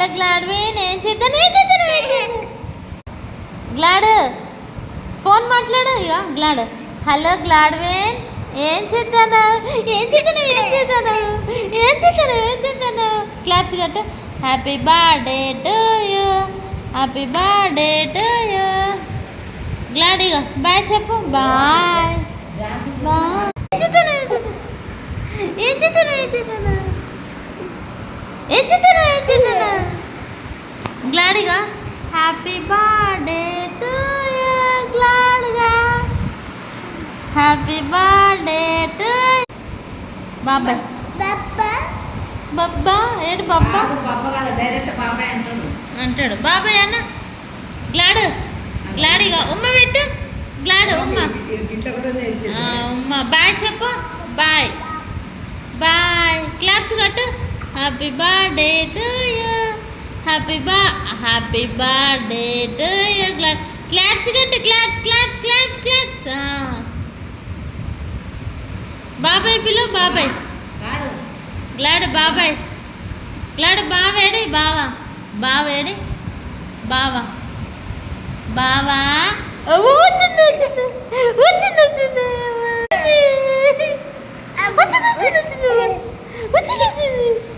hello Gladwin ఏం చేద్దాను glad phone మాట్లాడు ఇక గ్లాడ్ హలో గ్లాడ్విన్ ఏం చేద్దాను క్లాప్స్ కట్టు happy birthday to you happy birthday to you glad ఇక బాయ్ చెప్పు బాయ్ గ్లాడ్గా హ్యాపీ బర్త్డే టు యూ గ్లాడ్గా హ్యాపీ బర్త్డే టు బాబాయ్ బబ్బా ఏంటి బబ్బా అంటాడు బాబాయ్ అన్న గ్లాడ్గా ఉమ్మ పెట్టు గ్లాడ్ ఉమ్మ బాయ్ చెప్పు బాయ్ బాయ్ క్లాప్స్ కట్టు happy birthday to you happy birthday to you glad claps కట్టు క్లాప్స్ బాబాయ్ పిలు బాబాయ్ గ్లాడ్ బాబాయ్ బావేడి బావేడి బావా వచ్చింది